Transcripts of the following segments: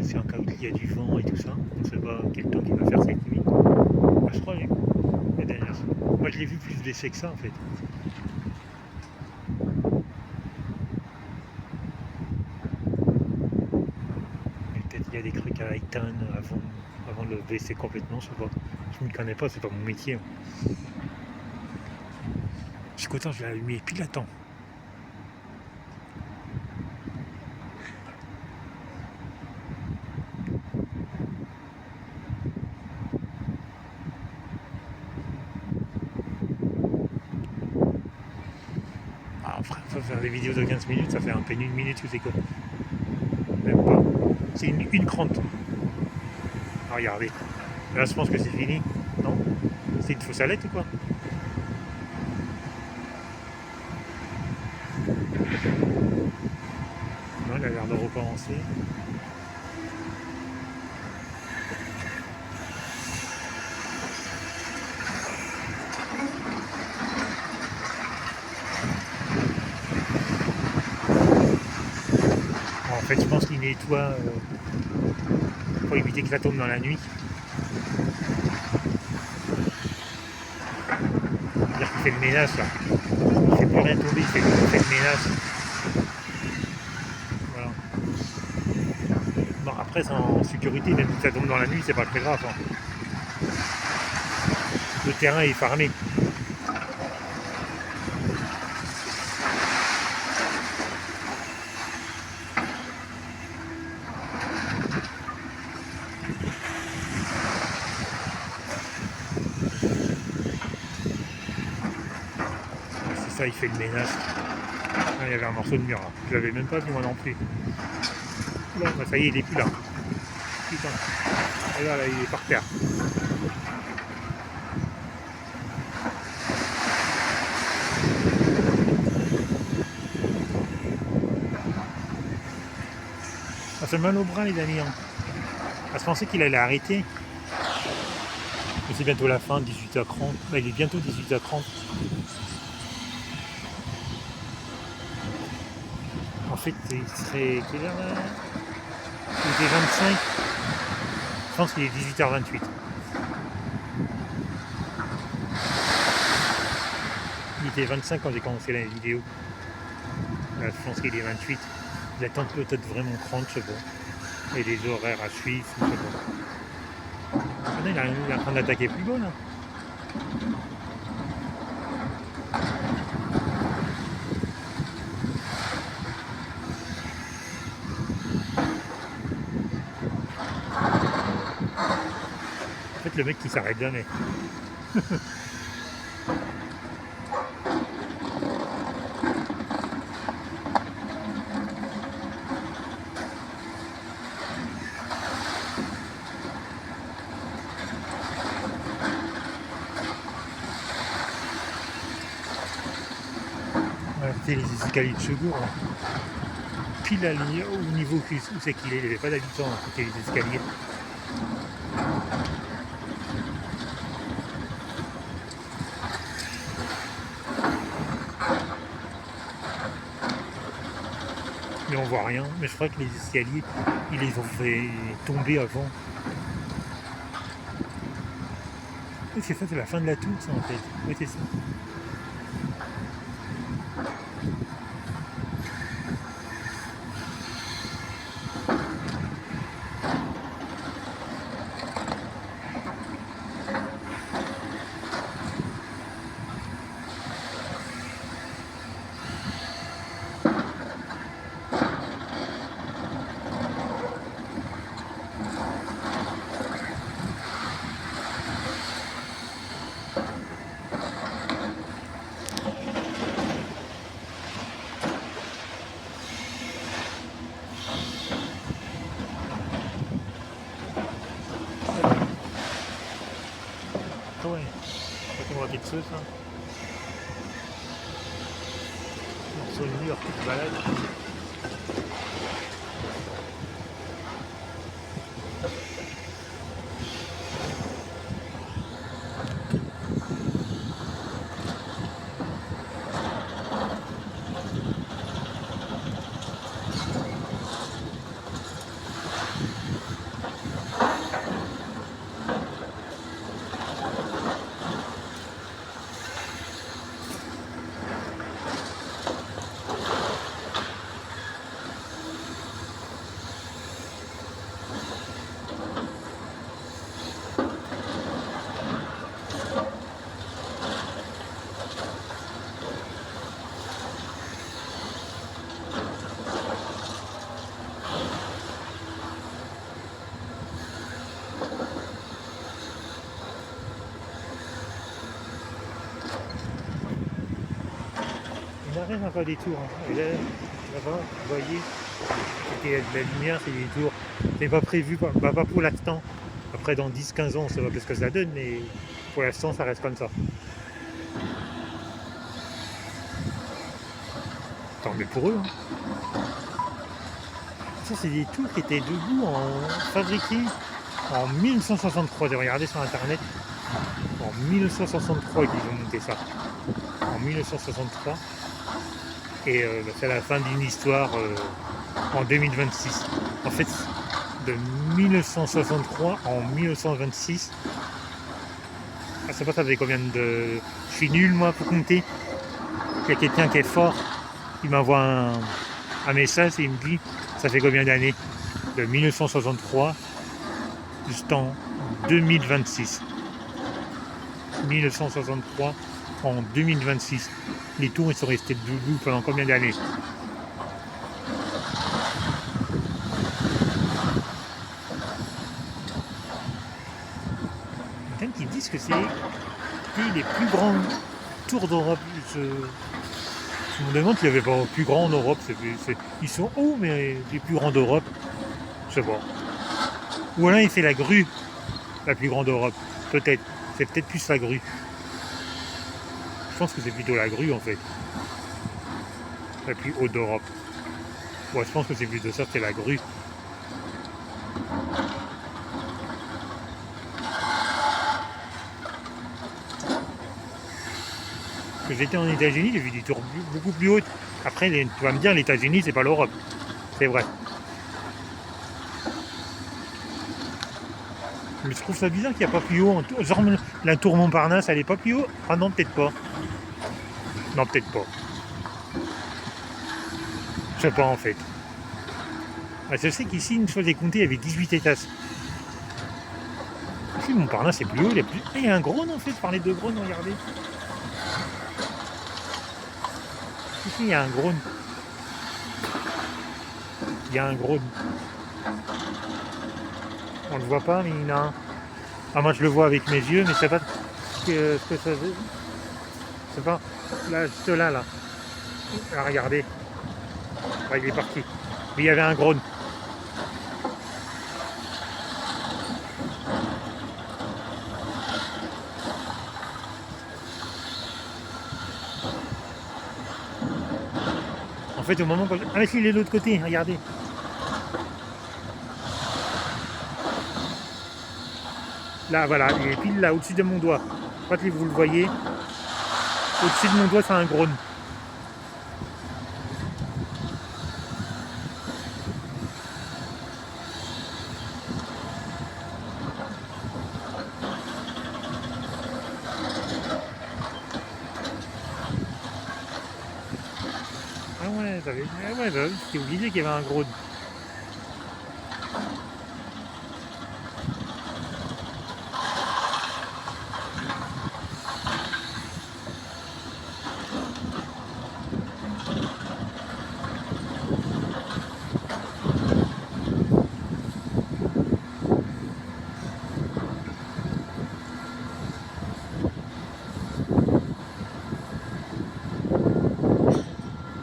c'est en cas où il y a du vent et tout ça. On ne sait pas quel temps il va faire cette nuit. Ah, je crois la dernière fois. Moi je l'ai vu plus blessé que ça en fait. Mais peut-être qu'il y a des trucs à éteindre avant de le baisser complètement, je sais pas. Je ne m'y connais pas, c'est pas mon métier. Je suis content, je l'ai allumé pile à temps. Ah, après, faut faire des vidéos de 15 minutes, ça fait un peu une minute ou c'est quoi. Même pas. C'est une crante. Ah, regardez. Là, je pense que c'est fini. Non? C'est une fausse alerte ou quoi? Non, il a l'air de recommencer. En fait, je pense qu'il nettoie pour éviter que ça tombe dans la nuit. C'est-à-dire qu'il fait le ménage là. Il fait plus rien tomber, il fait le ménage. Voilà. Bon, après, c'est en sécurité, même si ça tombe dans la nuit, c'est pas très grave. Hein. Le terrain est fermé. C'est ça, il fait le ménage. Ah, il y avait un morceau de mur là. Je l'avais même pas vu moi non plus. Là, bah, ça y est, il est plus là. Putain. Et là, il est par terre. Ça fait mal au bras les amis. Hein. Je pensais qu'il allait arrêter. Mais c'est bientôt la fin, 18h30. Bah, il est bientôt 18h30. En fait, il serait quelle heure là? Il était 25. Je pense qu'il est 18h28. Il était 25 quand j'ai commencé la vidéo. Là, je pense qu'il est 28. Il attend peut-être vraiment 30, je sais pas. Et les horaires à suivre, je sais pas. Ah, il est en train d'attaquer plus bas là. En fait, le mec qui s'arrête jamais. Ouais, c'était les escaliers de Secours. Hein. Pile au niveau où c'est qu'il est, il n'y avait pas d'habitants à côté des escaliers. Mais on voit rien. Mais je crois que les escaliers, ils les ont fait tomber avant. Oui, c'est ça, c'est la fin de la tour, ça en fait. Oui, c'est ça. Ah ouais, quand on voit quelque chose, là. Sur le mur qui se balade. reste encore des tours. Hein. Et là-bas, vous voyez, il y a de la lumière, c'est des tours. C'est pas prévu, pas pour l'instant. Après, dans 10-15 ans, on sait pas ce que ça donne, mais pour l'instant, ça reste comme ça. Tant mieux pour eux. Hein. Ça, c'est des tours qui étaient debout, fabriqués en 1963. J'ai regardé sur internet. En 1963 qu'ils ont monté ça. En 1963. Et c'est la fin d'une histoire en 2026. En fait, de 1963 en 1926. Je sais pas ça faisait combien de... Je suis nul moi pour compter. Il y a quelqu'un qui est fort. Il m'envoie un message et il me dit ça fait combien d'années? De 1963 jusqu'en 2026. 1963 en 2026. Les tours ils sont restés debout pendant combien d'années? Il y en a qui disent que c'est les plus grands tours d'Europe. Je me demande s'il n'y avait pas plus grand en Europe. Ils sont hauts, mais les plus grands d'Europe, je sais pas. Ou alors il fait la grue, la plus grande d'Europe. Peut-être. C'est peut-être plus la grue. Je pense que c'est plutôt la grue en fait. La plus haute d'Europe. Ouais, je pense que c'est plutôt ça, c'est la grue. Quand j'étais en États-Unis, j'ai vu des tours beaucoup plus hautes. Après, tu vas me dire, les États-Unis, c'est pas l'Europe. C'est vrai. Mais je trouve ça bizarre qu'il n'y a pas plus haut. Genre, la tour Montparnasse, elle est pas plus haut? Ah non, peut-être pas. Non, peut-être pas. Je sais pas en fait. Je sais qu'ici, une fois j'ai compté, il y avait 18 étages. Ici, Montparnasse, c'est plus haut. Il y a un Grosne en fait, par les deux Grosnes, regardez. Ici, il y a un Grosne. Il y a un Grosne. On le voit pas, mais il y en a un. Ah, moi je le vois avec mes yeux, mais je sais pas ce que ça veut. Je sais pas. Là, juste là, là. Ah, regardez. Ouais, il est parti. Mais il y avait un Grosne. En fait, au moment où... Ah, mais si, il est de l'autre côté, regardez. Là, voilà, il est pile là, au-dessus de mon doigt. Je sais pas si vous le voyez. Au-dessus de mon doigt, c'est un Grosne. Ah ouais, j'étais oublié qu'il y avait un Grosne.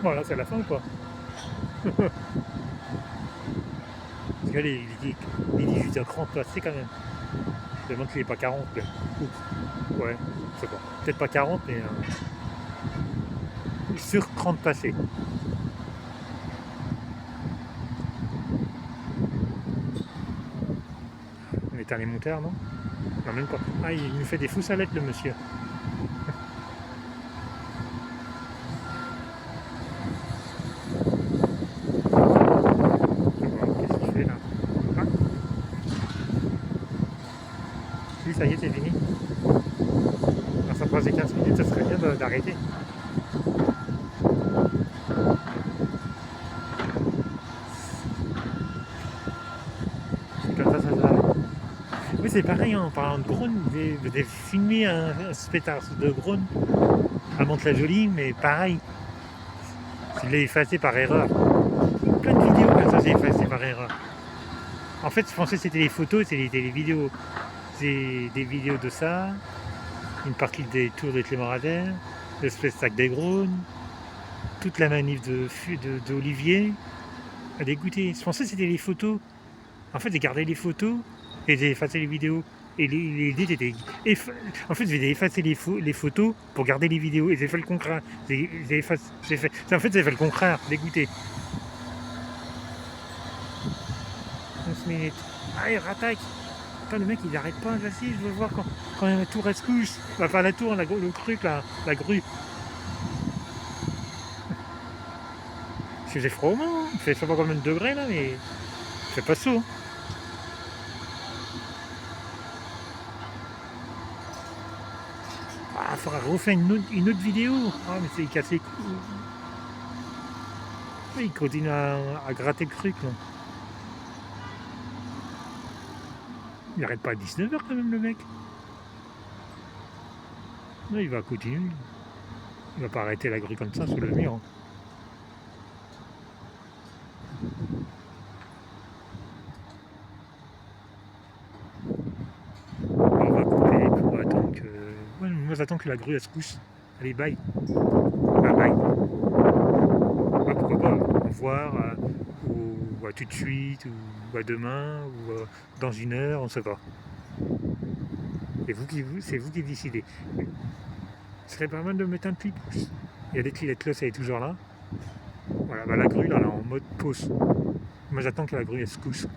Voilà, c'est la fin ou quoi? Parce que les 18h30 passés quand même. Je me demande qu'il n'est pas 40. Là. Ouais, je sais pas. Peut-être pas 40, mais sur 30 passés. On est allé monter, non? Non, même pas. Ah, il nous fait des fous salettes, le monsieur. Qu'est-ce qu'il fait là? Ah. Oui, ça y est, c'est fini. Alors, ça passe 15 minutes, ça serait bien d'arrêter. Comme ça s'arrête. Oui, c'est pareil, hein, en parlant de Grosne, j'ai filmé un spectacle de Grosne à Mantes-la-Jolie, mais pareil. Je l'ai effacé par erreur. Plein de vidéos comme ça, c'est effacé par erreur. En fait, je pensais que c'était les photos, c'était les vidéos. C'est des vidéos de ça, une partie des tours de Clément Radin, le spectacle des Grosnes, toute la manif d'Olivier a dégoûté. Je pensais que c'était les photos. En fait, j'ai gardé les photos et j'ai effacé les vidéos. Et l'idée était... En fait, j'ai effacé les photos pour garder les vidéos. Et j'ai fait le contraire. En fait, j'ai fait le contraire, dégoûté. 11 minutes. Ah, il rattaque. Putain, le mec, il arrête pas. Vas-y, je veux voir quand la tour elle se couche. Enfin, la tour, le truc, là, la grue. Parce que j'ai froid au mains. Hein. Il fait je sais pas combien de degrés, là, mais... Il fait pas chaud. Ah, il faudra refaire une autre vidéo. Ah, mais c'est cassé les couilles. Il continue à gratter le truc, là. Il arrête pas à 19h quand même, le mec. Non, il va continuer. Il va pas arrêter la grue comme ça sous le mur. On va couper pour attendre que... Ouais, moi j'attends que la grue elle se couche. Allez, bye. Bye bye. Bah, pourquoi pas voir ou à tout de suite, ou à demain, ou dans une heure, on ne sait pas. C'est vous qui décidez. Ce serait pas mal de mettre un petit pouce. Il y a des clettes, elle est toujours là. Voilà, bah, la grue là, elle est en mode pause. Moi j'attends que la grue elle se couche.